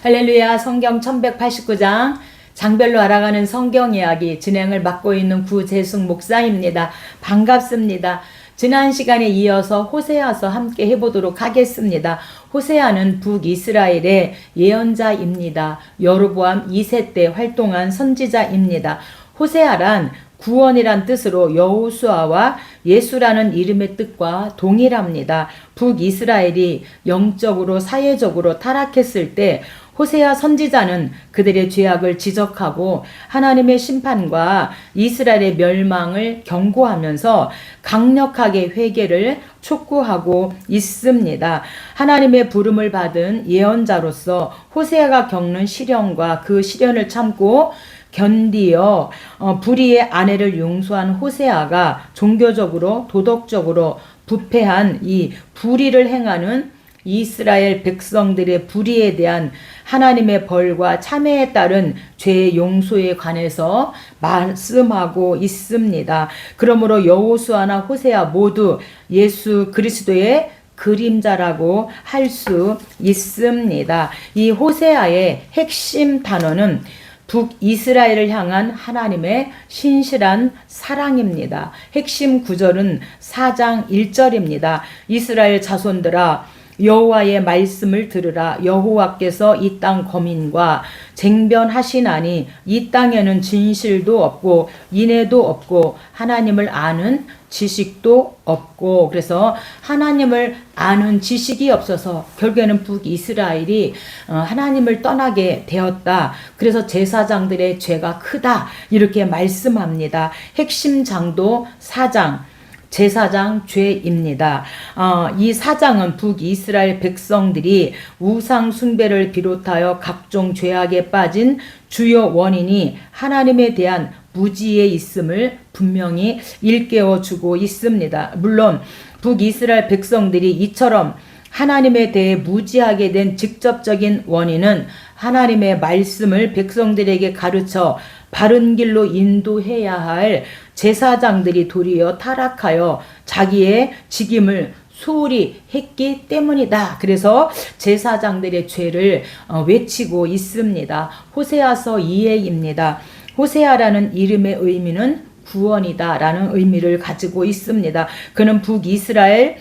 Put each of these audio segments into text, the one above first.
할렐루야. 성경 1189장 장별로 알아가는 성경 이야기 진행을 맡고 있는 구재숙 목사입니다. 반갑습니다. 지난 시간에 이어서 호세아서 함께 해보도록 하겠습니다. 호세아는 북이스라엘의 예언자입니다. 여로보암 2세 때 활동한 선지자입니다. 호세아란 구원이란 뜻으로 여호수아와 예수라는 이름의 뜻과 동일합니다. 북이스라엘이 영적으로 사회적으로 타락했을 때 호세아 선지자는 그들의 죄악을 지적하고 하나님의 심판과 이스라엘의 멸망을 경고하면서 강력하게 회개를 촉구하고 있습니다. 하나님의 부름을 받은 예언자로서 호세아가 겪는 시련과 그 시련을 참고 견디어 불의의 아내를 용서한 호세아가 종교적으로 도덕적으로 부패한 이 불의를 행하는 이스라엘 백성들의 불의에 대한 하나님의 벌과 참회에 따른 죄의 용서에 관해서 말씀하고 있습니다. 그러므로 여호수아나 호세아 모두 예수 그리스도의 그림자라고 할 수 있습니다. 이 호세아의 핵심 단어는 북이스라엘을 향한 하나님의 신실한 사랑입니다. 핵심 구절은 4장 1절입니다. 이스라엘 자손들아 여호와의 말씀을 들으라. 여호와께서 이 땅 거민과 쟁변하시나니 이 땅에는 진실도 없고 인애도 없고 하나님을 아는 지식도 없고. 그래서 하나님을 아는 지식이 없어서 결국에는 북이스라엘이 하나님을 떠나게 되었다. 그래서 제사장들의 죄가 크다 이렇게 말씀합니다. 핵심 장도 4장 제사장 죄입니다. 이 사장은 북이스라엘 백성들이 우상 숭배를 비롯하여 각종 죄악에 빠진 주요 원인이 하나님에 대한 무지에 있음을 분명히 일깨워 주고 있습니다. 물론 북이스라엘 백성들이 이처럼 하나님에 대해 무지하게 된 직접적인 원인은 하나님의 말씀을 백성들에게 가르쳐 바른 길로 인도해야 할 제사장들이 도리어 타락하여 자기의 직임을 소홀히 했기 때문이다. 그래서 제사장들의 죄를 외치고 있습니다. 호세아서 2회입니다. 호세아라는 이름의 의미는 구원이다 라는 의미를 가지고 있습니다. 그는 북이스라엘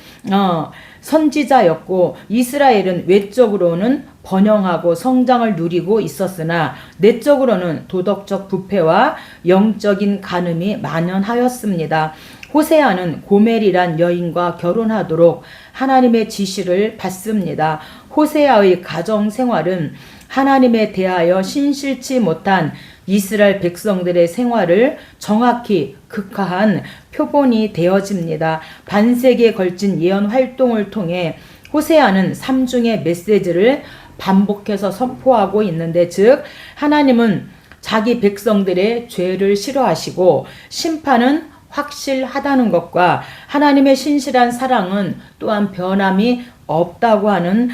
선지자였고 이스라엘은 외적으로는 번영하고 성장을 누리고 있었으나 내적으로는 도덕적 부패와 영적인 간음이 만연하였습니다. 호세아는 고멜이란 여인과 결혼하도록 하나님의 지시를 받습니다. 호세아의 가정 생활은 하나님에 대하여 신실치 못한 이스라엘 백성들의 생활을 정확히 극화한 표본이 되어집니다. 반세기에 걸친 예언 활동을 통해 호세아는 3중의 메시지를 반복해서 선포하고 있는데, 즉 하나님은 자기 백성들의 죄를 싫어하시고 심판은 확실하다는 것과 하나님의 신실한 사랑은 또한 변함이 없다고 하는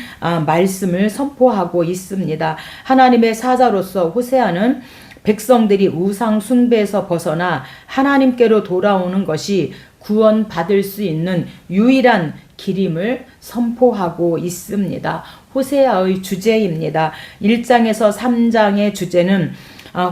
말씀을 선포하고 있습니다. 하나님의 사자로서 호세아는 백성들이 우상 숭배에서 벗어나 하나님께로 돌아오는 것이 구원받을 수 있는 유일한 길임을 선포하고 있습니다. 호세아의 주제입니다. 1장에서 3장의 주제는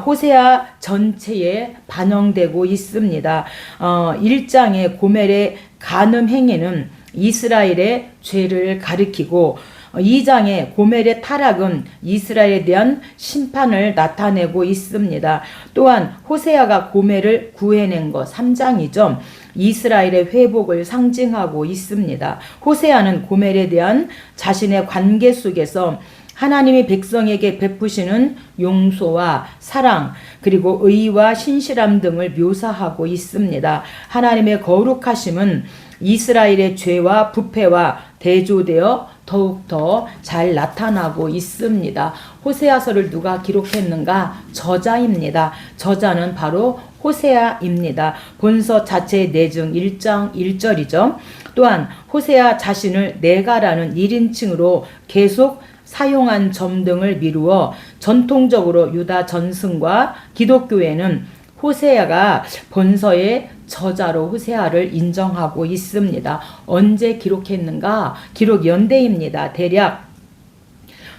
호세아 전체에 반영되고 있습니다. 1장의 고멜의 간음 행위는 이스라엘의 죄를 가리키고 2장의 고멜의 타락은 이스라엘에 대한 심판을 나타내고 있습니다. 또한 호세아가 고멜을 구해낸 것 3장이죠. 이스라엘의 회복을 상징하고 있습니다. 호세아는 고멜에 대한 자신의 관계 속에서 하나님이 백성에게 베푸시는 용서와 사랑 그리고 의와 신실함 등을 묘사하고 있습니다. 하나님의 거룩하심은 이스라엘의 죄와 부패와 대조되어 더욱더 잘 나타나고 있습니다. 호세아서를 누가 기록했는가? 저자입니다. 저자는 바로 호세아입니다. 본서 자체의 내중 1장 1절이죠. 또한 호세아 자신을 내가라는 1인칭으로 계속 사용한 점 등을 미루어 전통적으로 유다 전승과 기독교에는 호세아가 본서의 저자로 호세아를 인정하고 있습니다. 언제 기록했는가? 기록 연대입니다. 대략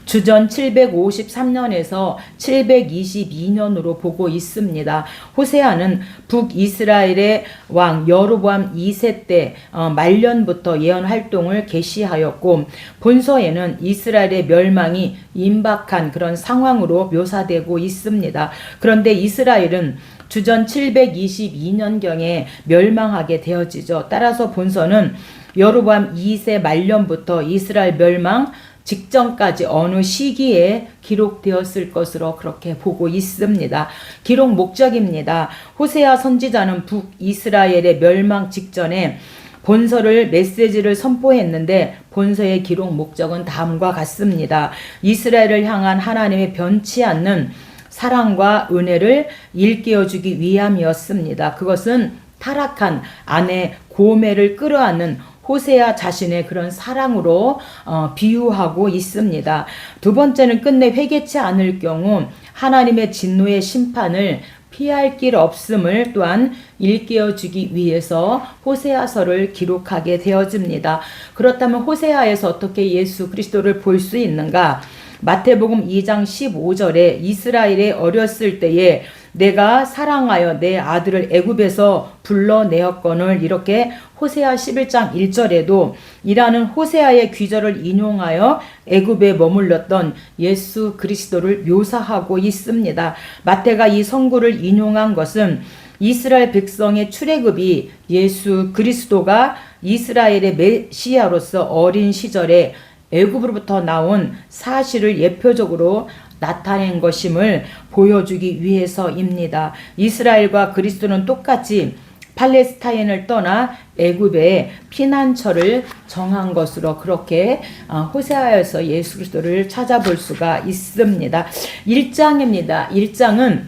주전 753년에서 722년으로 보고 있습니다. 호세아는 북이스라엘의 왕 여로보암 2세 때 말년부터 예언 활동을 개시하였고, 본서에는 이스라엘의 멸망이 임박한 그런 상황으로 묘사되고 있습니다. 그런데 이스라엘은 주전 722년경에 멸망하게 되어지죠. 따라서 본서는 여로보암 2세 말년부터 이스라엘 멸망 직전까지 어느 시기에 기록되었을 것으로 그렇게 보고 있습니다. 기록 목적입니다. 호세아 선지자는 북이스라엘의 멸망 직전에 본서를 메시지를 선포했는데, 본서의 기록 목적은 다음과 같습니다. 이스라엘을 향한 하나님의 변치 않는 사랑과 은혜를 일깨워주기 위함이었습니다. 그것은 타락한 아내 고멜을 끌어안는 호세아 자신의 그런 사랑으로 비유하고 있습니다. 두 번째는 끝내 회개치 않을 경우 하나님의 진노의 심판을 피할 길 없음을 또한 일깨워주기 위해서 호세아서를 기록하게 되어집니다. 그렇다면 호세아에서 어떻게 예수 그리스도를 볼 수 있는가? 마태복음 2장 15절에 이스라엘에 어렸을 때에 내가 사랑하여 내 아들을 애굽에서 불러내었거늘, 이렇게 호세아 11장 1절에도 이라는 호세아의 귀절을 인용하여 애굽에 머물렀던 예수 그리스도를 묘사하고 있습니다. 마태가 이 성구를 인용한 것은 이스라엘 백성의 출애굽이 예수 그리스도가 이스라엘의 메시아로서 어린 시절에 애굽으로부터 나온 사실을 예표적으로 나타낸 것임을 보여주기 위해서입니다. 이스라엘과 그리스도는 똑같이 팔레스타인을 떠나 애굽에 피난처를 정한 것으로 그렇게 호세아에서 예수 그리스도를 찾아볼 수가 있습니다. 1장입니다. 1장은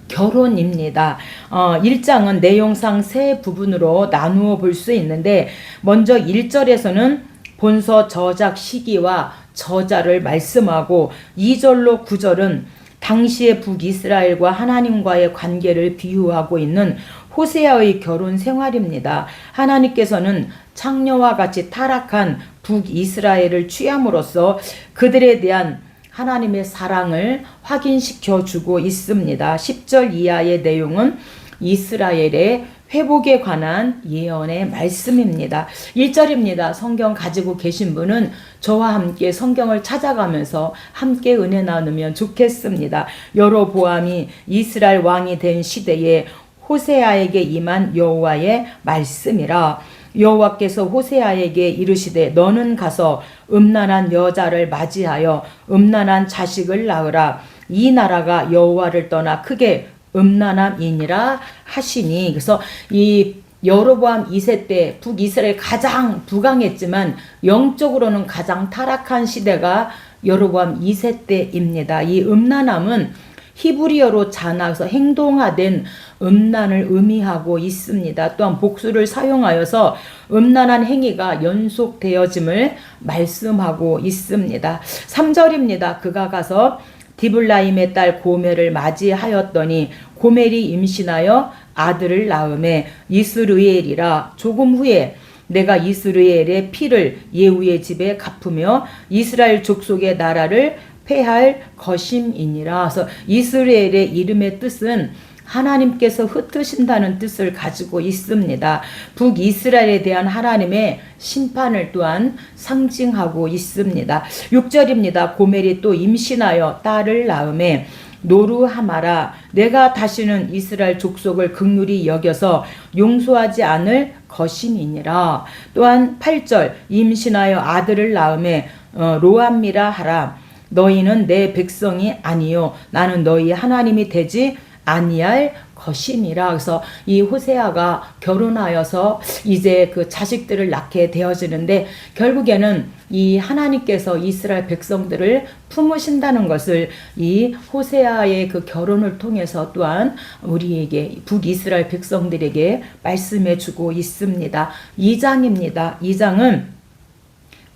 결혼입니다. 1장은 내용상 세 부분으로 나누어 볼 수 있는데, 먼저 1절에서는 본서 저작 시기와 저자를 말씀하고, 2절로 9절은 당시의 북이스라엘과 하나님과의 관계를 비유하고 있는 호세아의 결혼 생활입니다. 하나님께서는 창녀와 같이 타락한 북이스라엘을 취함으로써 그들에 대한 하나님의 사랑을 확인시켜 주고 있습니다. 10절 이하의 내용은 이스라엘의 회복에 관한 예언의 말씀입니다. 1절입니다. 성경 가지고 계신 분은 저와 함께 성경을 찾아가면서 함께 은혜 나누면 좋겠습니다. 여로보암이 이스라엘 왕이 된 시대에 호세아에게 임한 여호와의 말씀이라. 여호와께서 호세아에게 이르시되 너는 가서 음란한 여자를 맞이하여 음란한 자식을 낳으라. 이 나라가 여호와를 떠나 크게 음란함이니라 하시니. 그래서 이 여로보암 2세 때 북이스라엘 가장 부강했지만 영적으로는 가장 타락한 시대가 여로보암 2세 때입니다. 이 음란함은 히브리어로 자나서 행동화된 음란을 의미하고 있습니다. 또한 복수를 사용하여서 음란한 행위가 연속되어짐을 말씀하고 있습니다. 3절입니다. 그가 가서 디블라임의 딸 고멜을 맞이하였더니 고멜이 임신하여 아들을 낳음에 이스르엘이라. 조금 후에 내가 이스르엘의 피를 예후의 집에 갚으며 이스라엘 족속의 나라를 패할 것임이니라. 그래서 이스라엘의 이름의 뜻은 하나님께서 흩으신다는 뜻을 가지고 있습니다. 북이스라엘에 대한 하나님의 심판을 또한 상징하고 있습니다. 6절입니다. 고멜이 또 임신하여 딸을 낳음에 노루하마라. 내가 다시는 이스라엘 족속을 긍휼히 여겨서 용서하지 않을 것임이니라. 또한 8절 임신하여 아들을 낳음에 로암미라 하라. 너희는 내 백성이 아니요 나는 너희 하나님이 되지 아니할 것임이라. 그래서 이 호세아가 결혼하여서 이제 그 자식들을 낳게 되어지는데, 결국에는 이 하나님께서 이스라엘 백성들을 품으신다는 것을 이 호세아의 그 결혼을 통해서 또한 우리에게 북이스라엘 백성들에게 말씀해 주고 있습니다. 2장입니다. 2장은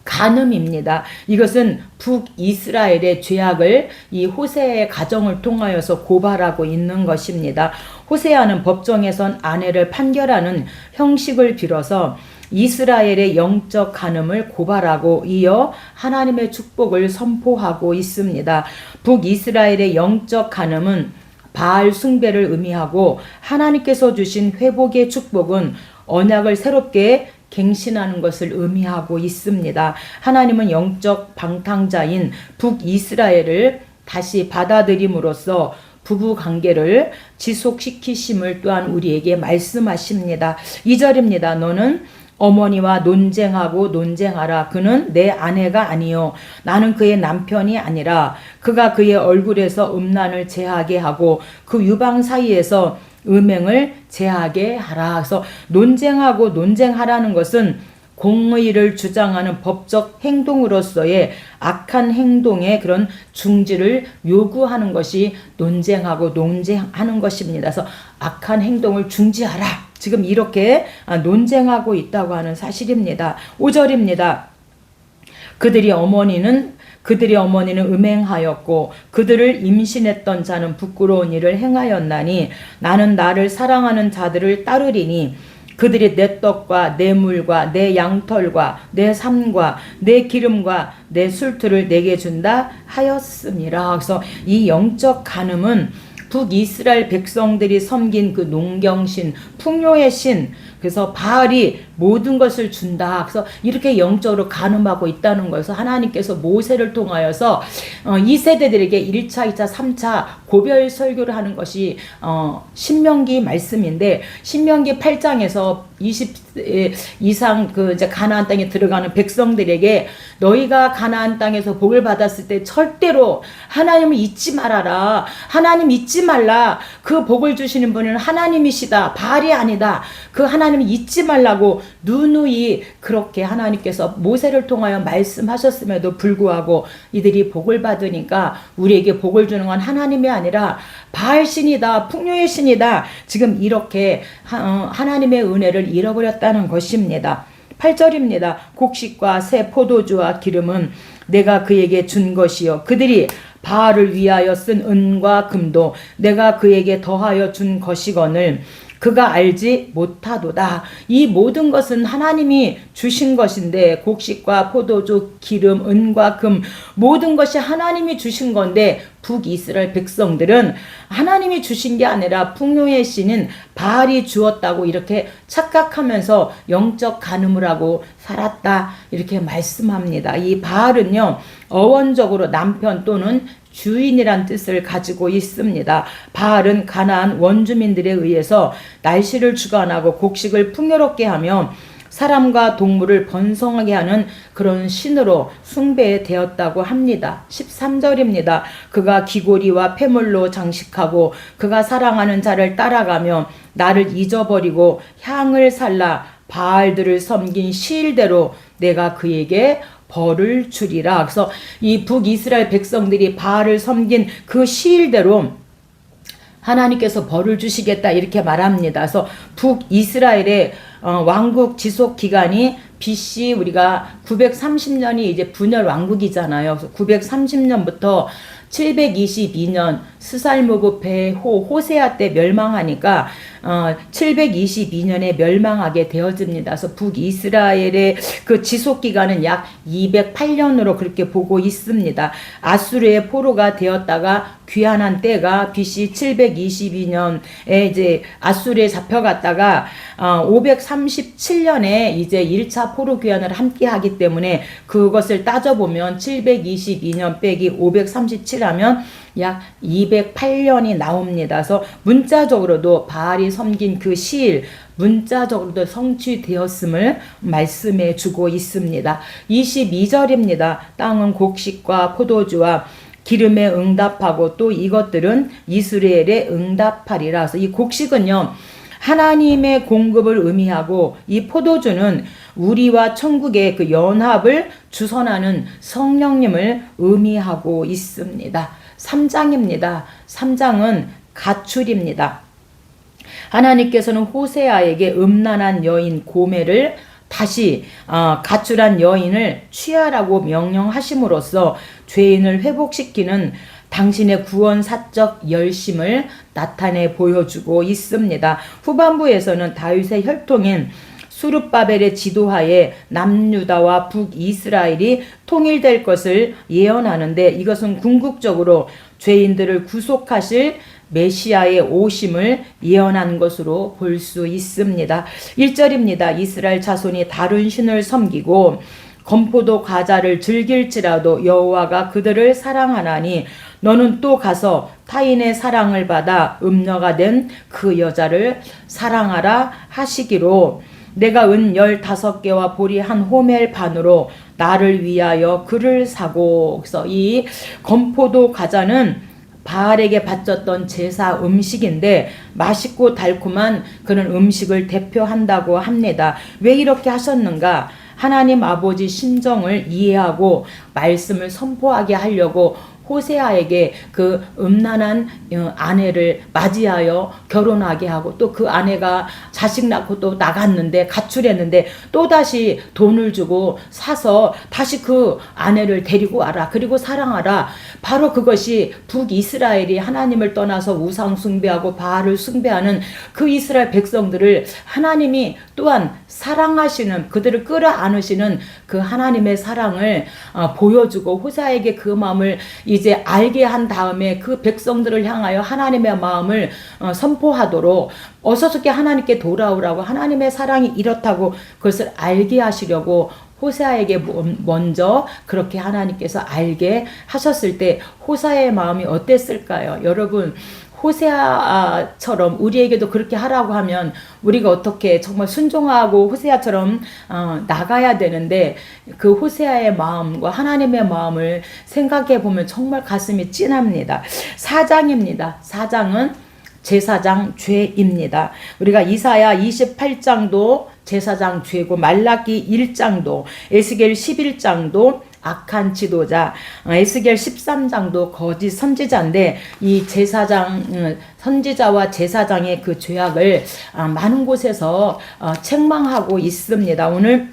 간음입니다. 이것은 북이스라엘의 죄악을 이 호세아의 가정을 통하여서 고발하고 있는 것입니다. 호세아는 법정에선 아내를 판결하는 형식을 빌어서 이스라엘의 영적 간음을 고발하고 이어 하나님의 축복을 선포하고 있습니다. 북이스라엘의 영적 간음은 바알 숭배를 의미하고 하나님께서 주신 회복의 축복은 언약을 새롭게 갱신하는 것을 의미하고 있습니다. 하나님은 영적 방탕자인 북이스라엘을 다시 받아들임으로써 부부 관계를 지속시키심을 또한 우리에게 말씀하십니다. 2절입니다. 너는 어머니와 논쟁하고 논쟁하라. 그는 내 아내가 아니요 나는 그의 남편이 아니라 그가 그의 얼굴에서 음란을 제하게 하고 그 유방 사이에서 음행을 제하게 하라. 그래서 논쟁하고 논쟁하라는 것은 공의를 주장하는 법적 행동으로서의 악한 행동의 그런 중지를 요구하는 것이 논쟁하고 논쟁하는 것입니다. 그래서 악한 행동을 중지하라. 지금 이렇게 논쟁하고 있다고 하는 사실입니다. 5절입니다. 그들의 어머니는 음행하였고 그들을 임신했던 자는 부끄러운 일을 행하였나니 나는 나를 사랑하는 자들을 따르리니 그들이 내 떡과 내 물과 내 양털과 내 삶과 내 기름과 내 술틀을 내게 준다 하였음이라. 그래서 이 영적 간음은 북이스라엘 백성들이 섬긴 그 농경신, 풍요의 신, 그래서 바알이 모든 것을 준다. 그래서 이렇게 영적으로 간음하고 있다는 거여서 하나님께서 모세를 통하여서 이 세대들에게 1차, 2차, 3차 고별 설교를 하는 것이 신명기 말씀인데 신명기 8장에서 20 이상 그 이제 가나안 땅에 들어가는 백성들에게 너희가 가나안 땅에서 복을 받았을 때 절대로 하나님을 잊지 말아라. 하나님 잊지 말라. 그 복을 주시는 분은 하나님이시다. 바알이 아니다. 그 하나님을 잊지 말라고 누누이 그렇게 하나님께서 모세를 통하여 말씀하셨음에도 불구하고 이들이 복을 받으니까 우리에게 복을 주는 건 하나님이 아니라 바알 신이다. 풍요의 신이다. 지금 이렇게 하나님의 은혜를 잃어버렸다는 것입니다. 8절입니다. 곡식과 새 포도주와 기름은 내가 그에게 준 것이요 그들이 바알을 위하여 쓴 은과 금도 내가 그에게 더하여 준 것이거늘 그가 알지 못하도다. 이 모든 것은 하나님이 주신 것인데 곡식과 포도주, 기름, 은과 금 모든 것이 하나님이 주신 건데 북이스라엘 백성들은 하나님이 주신 게 아니라 풍요의 신인 바알이 주었다고 이렇게 착각하면서 영적 간음을 하고 살았다. 이렇게 말씀합니다. 이 바알은요 어원적으로 남편 또는 주인이란 뜻을 가지고 있습니다. 바알은 가나안 원주민들에 의해서 날씨를 주관하고 곡식을 풍요롭게 하며 사람과 동물을 번성하게 하는 그런 신으로 숭배되었다고 합니다. 13절입니다. 그가 귀고리와 폐물로 장식하고 그가 사랑하는 자를 따라가며 나를 잊어버리고 향을 살라 바알들을 섬긴 시일대로 내가 그에게 벌을 주리라. 그래서 이 북이스라엘 백성들이 바알을 섬긴 그 시일대로 하나님께서 벌을 주시겠다 이렇게 말합니다. 그래서 북이스라엘의 왕국 지속 기간이 BC 우리가 930년이 이제 분열 왕국이잖아요. 그래서 930년부터 722년 스살무브 베호 호세아 때 멸망하니까 722년에 멸망하게 되어집니다. 그래서 북이스라엘의 그 지속 기간은 약 208년으로 그렇게 보고 있습니다. 아수르의 포로가 되었다가 귀환한 때가 BC 722년에 이제 아수르에 잡혀갔다가 537년에 이제 1차 포로 귀환을 함께 하기 때문에 그것을 따져보면 722년 빼기 537 하면 약 208년이 나옵니다. 그래서 문자적으로도 바알이 섬긴 그 시일 문자적으로도 성취되었음을 말씀해 주고 있습니다. 22절입니다. 땅은 곡식과 포도주와 기름에 응답하고 또 이것들은 이스라엘에 응답하리라. 그래서 이 곡식은요 하나님의 공급을 의미하고 이 포도주는 우리와 천국의 그 연합을 주선하는 성령님을 의미하고 있습니다. 3장입니다. 3장은 가출입니다. 하나님께서는 호세아에게 음란한 여인 고멜을 다시 가출한 여인을 취하라고 명령하심으로써 죄인을 회복시키는 당신의 구원사적 열심을 나타내 보여주고 있습니다. 후반부에서는 다윗의 혈통인 수룹바벨의 지도하에 남유다와 북이스라엘이 통일될 것을 예언하는데, 이것은 궁극적으로 죄인들을 구속하실 메시아의 오심을 예언한 것으로 볼 수 있습니다. 1절입니다. 이스라엘 자손이 다른 신을 섬기고 건포도 과자를 즐길지라도 여호와가 그들을 사랑하나니 너는 또 가서 타인의 사랑을 받아 음녀가 된 그 여자를 사랑하라 하시기로, 내가 은 15개와 보리 한 호멜 반으로 나를 위하여 그를 사고. 그래서 이 건포도 과자는 바알에게 바쳤던 제사 음식인데 맛있고 달콤한 그런 음식을 대표한다고 합니다. 왜 이렇게 하셨는가? 하나님 아버지 심정을 이해하고 말씀을 선포하게 하려고 호세아에게 그 음란한 아내를 맞이하여 결혼하게 하고, 또 그 아내가 자식 낳고 또 나갔는데 가출했는데 또다시 돈을 주고 사서 다시 그 아내를 데리고 와라, 그리고 사랑하라. 바로 그것이 북이스라엘이 하나님을 떠나서 우상 숭배하고 바알을 숭배하는 그 이스라엘 백성들을 하나님이 또한 사랑하시는, 그들을 끌어안으시는 그 하나님의 사랑을 보여주고 호세아에게 그 마음을 이제 알게 한 다음에 그 백성들을 향하여 하나님의 마음을 선포하도록 어서서게 하나님께 돌아오라고, 하나님의 사랑이 이렇다고 그것을 알게 하시려고 호세아에게 먼저 그렇게 하나님께서 알게 하셨을 때 호세아의 마음이 어땠을까요? 여러분, 호세아처럼 우리에게도 그렇게 하라고 하면 우리가 어떻게 정말 순종하고 호세아처럼 나가야 되는데, 그 호세아의 마음과 하나님의 마음을 생각해 보면 정말 가슴이 찐합니다. 4장입니다. 4장은 제사장 죄입니다. 우리가 이사야 28장도 제사장 죄고, 말라기 1장도, 에스겔 11장도 악한 지도자, 에스겔 13장도 거짓 선지자인데, 이 제사장, 선지자와 제사장의 그 죄악을 많은 곳에서 책망하고 있습니다. 오늘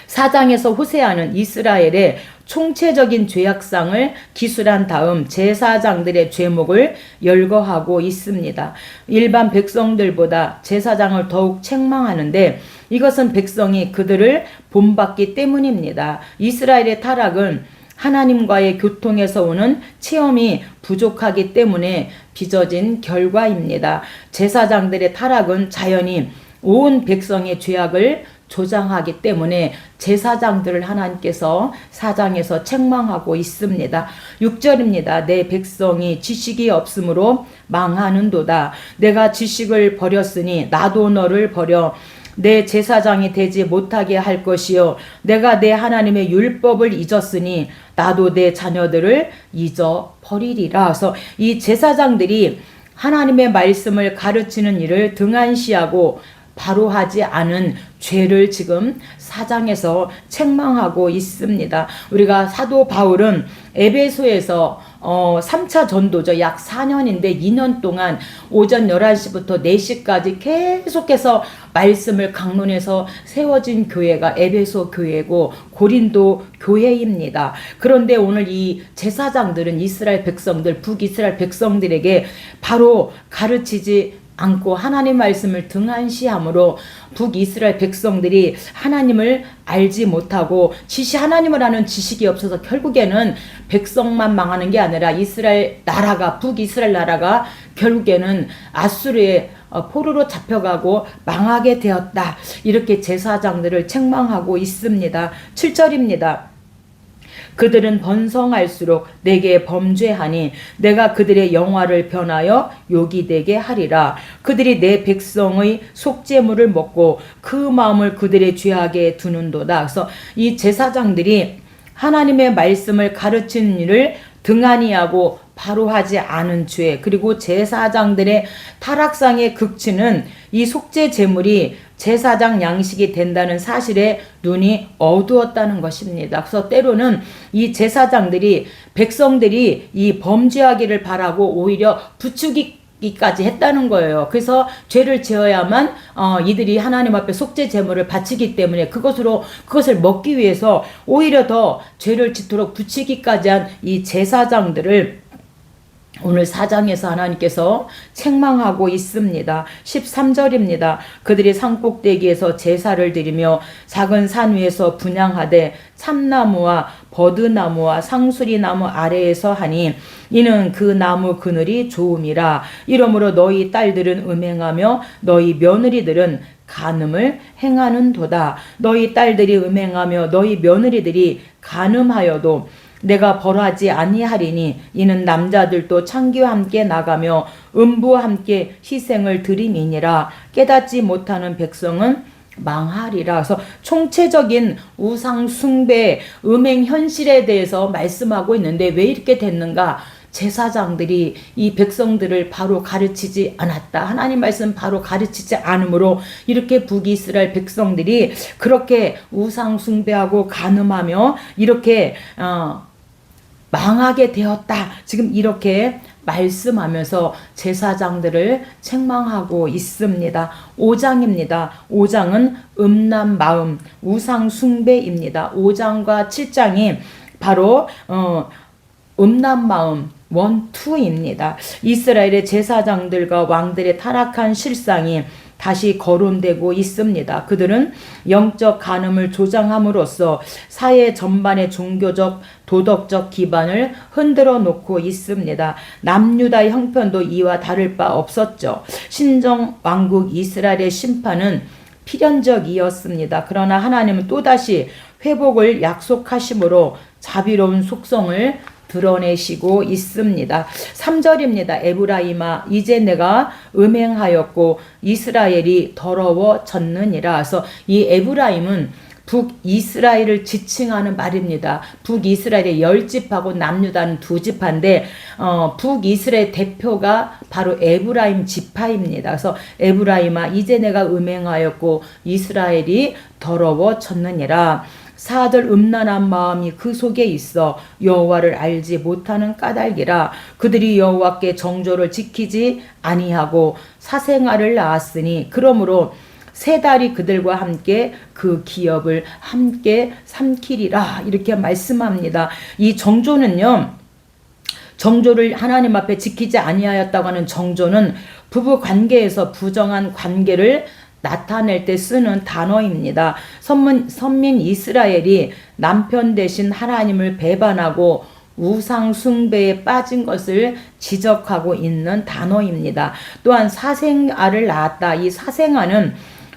4장에서 호세아는 이스라엘의 총체적인 죄악상을 기술한 다음 제사장들의 죄목을 열거하고 있습니다. 일반 백성들보다 제사장을 더욱 책망하는데, 이것은 백성이 그들을 본받기 때문입니다. 이스라엘의 타락은 하나님과의 교통에서 오는 체험이 부족하기 때문에 빚어진 결과입니다. 제사장들의 타락은 자연히 온 백성의 죄악을 조장하기 때문에 제사장들을 하나님께서 4장에서 책망하고 있습니다. 6절입니다. 내 백성이 지식이 없으므로 망하는도다. 내가 지식을 버렸으니 나도 너를 버려 내 제사장이 되지 못하게 할 것이요, 내가 내 하나님의 율법을 잊었으니 나도 내 자녀들을 잊어버리리라. 그래서 이 제사장들이 하나님의 말씀을 가르치는 일을 등한시하고 바로 하지 않은 죄를 지금 4장에서 책망하고 있습니다. 우리가 사도 바울은 에베소에서 3차 전도죠. 약 4년인데 2년 동안 오전 11시부터 4시까지 계속해서 말씀을 강론해서 세워진 교회가 에베소 교회고 고린도 교회입니다. 그런데 오늘 이 제사장들은 이스라엘 백성들, 북이스라엘 백성들에게 바로 가르치지 않고 하나님 말씀을 등한시함으로 북이스라엘 백성들이 하나님을 알지 못하고 하나님을 아는 지식이 없어서 결국에는 백성만 망하는 게 아니라 이스라엘 나라가, 북이스라엘 나라가 결국에는 아수르의 포로로 잡혀가고 망하게 되었다. 이렇게 제사장들을 책망하고 있습니다. 7절입니다. 그들은 번성할수록 내게 범죄하니 내가 그들의 영화를 변하여 욕이 되게 하리라. 그들이 내 백성의 속죄물을 먹고 그 마음을 그들의 죄악에 두는도다. 그래서 이 제사장들이 하나님의 말씀을 가르치는 일을 등한히 하고 바로 하지 않은 죄, 그리고 제사장들의 타락상의 극치는 이 속죄 제물이 제사장 양식이 된다는 사실에 눈이 어두웠다는 것입니다. 그래서 때로는 이 제사장들이 백성들이 이 범죄하기를 바라고 오히려 부추기까지 했다는 거예요. 그래서 죄를 지어야만 이들이 하나님 앞에 속죄 제물을 바치기 때문에 그것을 먹기 위해서 오히려 더 죄를 짓도록 부추기까지 한 이 제사장들을 오늘 4장에서 하나님께서 책망하고 있습니다. 13절입니다. 그들이 산꼭대기에서 제사를 드리며 작은 산 위에서 분향하되 참나무와 버드나무와 상수리나무 아래에서 하니 이는 그 나무 그늘이 좋음이라. 이러므로 너희 딸들은 음행하며 너희 며느리들은 간음을 행하는도다. 너희 딸들이 음행하며 너희 며느리들이 간음하여도 내가 벌하지 아니하리니 이는 남자들도 창기와 함께 나가며 음부와 함께 희생을 드림이니라. 깨닫지 못하는 백성은 망하리라. 그래서 총체적인 우상 숭배, 음행 현실에 대해서 말씀하고 있는데 왜 이렇게 됐는가? 제사장들이 이 백성들을 바로 가르치지 않았다. 하나님 말씀 바로 가르치지 않으므로 이렇게 북이스라엘 백성들이 그렇게 우상 숭배하고 간음하며 이렇게 망하게 되었다. 지금 이렇게 말씀하면서 제사장들을 책망하고 있습니다. 5장입니다. 5장은 음란 마음, 우상 숭배입니다. 5장과 7장이 바로 음란 마음 1, 2입니다. 이스라엘의 제사장들과 왕들의 타락한 실상이 다시 거론되고 있습니다. 그들은 영적 간음을 조장함으로써 사회 전반의 종교적 도덕적 기반을 흔들어 놓고 있습니다. 남유다의 형편도 이와 다를 바 없었죠. 신정 왕국 이스라엘의 심판은 필연적이었습니다. 그러나 하나님은 또다시 회복을 약속하심으로 자비로운 속성을 드러내시고 있습니다. 3절입니다. 에브라임아 이제 내가 음행하였고 이스라엘이 더러워졌느니라. 그래서 이 에브라임은 북이스라엘을 지칭하는 말입니다. 북이스라엘의 10지파고 남유다는 2지파인데 북이스라엘 대표가 바로 에브라임 지파입니다. 그래서 에브라임아 이제 내가 음행하였고 이스라엘이 더러워졌느니라. 4절 음란한 마음이 그 속에 있어 여호와를 알지 못하는 까닭이라. 그들이 여호와께 정조를 지키지 아니하고 사생아를 낳았으니 그러므로 세 달이 그들과 함께 그 기업을 함께 삼키리라. 이렇게 말씀합니다. 이 정조는요, 정조를 하나님 앞에 지키지 아니하였다고 하는 정조는 부부 관계에서 부정한 관계를 나타낼 때 쓰는 단어입니다. 선민 이스라엘이 남편 대신 하나님을 배반하고 우상 숭배에 빠진 것을 지적하고 있는 단어입니다. 또한 사생아를 낳았다. 이 사생아는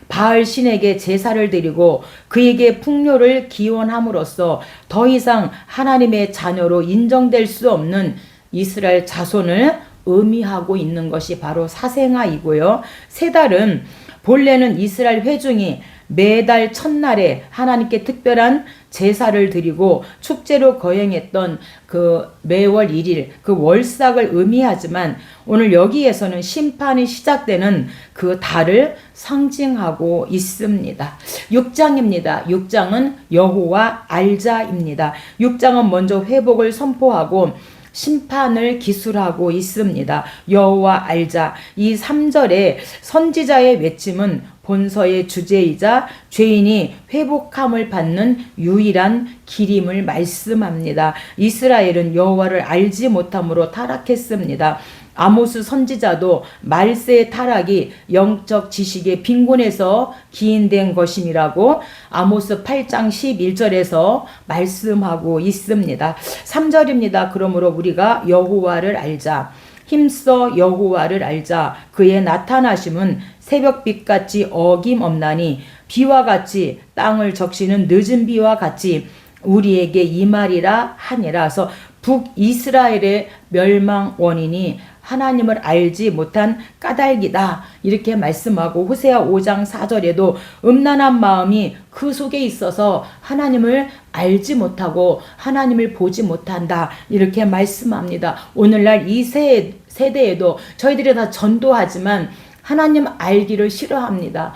바알 신에게 제사를 드리고 그에게 풍요를 기원함으로써 더 이상 하나님의 자녀로 인정될 수 없는 이스라엘 자손을 의미하고 있는 것이 바로 사생아이고요. 세 달은 본래는 이스라엘 회중이 매달 첫날에 하나님께 특별한 제사를 드리고 축제로 거행했던 그 매월 1일 그 월삭을 의미하지만 오늘 여기에서는 심판이 시작되는 그 달을 상징하고 있습니다. 6장입니다. 6장은 여호와 알자입니다. 6장은 먼저 회복을 선포하고 심판을 기술하고 있습니다. 여호와 알자. 이 3절에 선지자의 외침은 본서의 주제이자 죄인이 회복함을 받는 유일한 길임을 말씀합니다. 이스라엘은 여호와를 알지 못함으로 타락했습니다. 아모스 선지자도 말세의 타락이 영적 지식의 빈곤에서 기인된 것임이라고 아모스 8장 11절에서 말씀하고 있습니다. 3절입니다. 그러므로 우리가 여호와를 알자. 힘써 여호와를 알자. 그의 나타나심은 새벽빛같이 어김없나니 비와 같이 땅을 적시는 늦은 비와 같이 우리에게 임하리라 하니라서 북이스라엘의 멸망 원인이 하나님을 알지 못한 까닭이다. 이렇게 말씀하고 호세아 5장 4절에도 음란한 마음이 그 속에 있어서 하나님을 알지 못하고 하나님을 보지 못한다. 이렇게 말씀합니다. 오늘날 이 세대에도 저희들이 다 전도하지만 하나님 알기를 싫어합니다.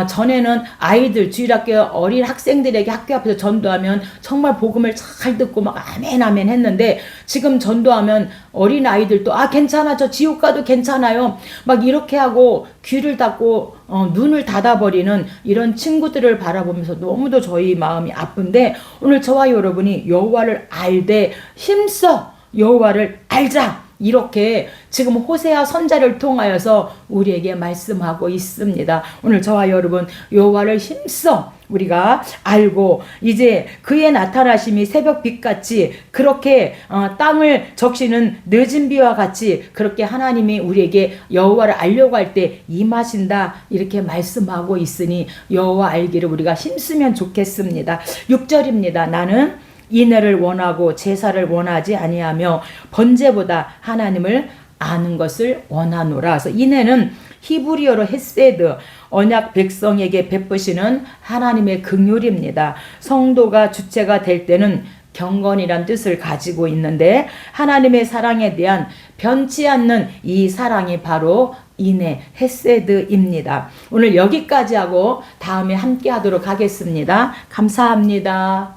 전에는 아이들 주일학교 어린 학생들에게 학교 앞에서 전도하면 정말 복음을 잘 듣고 막 아멘 아멘 했는데 지금 전도하면 어린 아이들도 괜찮아 저 지옥 가도 괜찮아요 막 이렇게 하고 귀를 닫고 눈을 닫아버리는 이런 친구들을 바라보면서 너무도 저희 마음이 아픈데 오늘 저와 여러분이 여호와를 알되 힘써 여호와를 알자. 이렇게 지금 호세아 선자를 통하여서 우리에게 말씀하고 있습니다. 오늘 저와 여러분 여호와를 힘써 우리가 알고 이제 그의 나타나심이 새벽빛같이 그렇게 땅을 적시는 늦은 비와 같이 그렇게 하나님이 우리에게 여호와를 알려고 할 때 임하신다 이렇게 말씀하고 있으니 여호와 알기를 우리가 힘쓰면 좋겠습니다. 6절입니다. 나는 인애를 원하고 제사를 원하지 아니하며 번제보다 하나님을 아는 것을 원하노라. 그래서 인애는 히브리어로 헤세드, 언약 백성에게 베푸시는 하나님의 긍휼입니다. 성도가 주체가 될 때는 경건이란 뜻을 가지고 있는데 하나님의 사랑에 대한 변치 않는 이 사랑이 바로 인애, 헤세드입니다. 오늘 여기까지 하고 다음에 함께 하도록 하겠습니다. 감사합니다.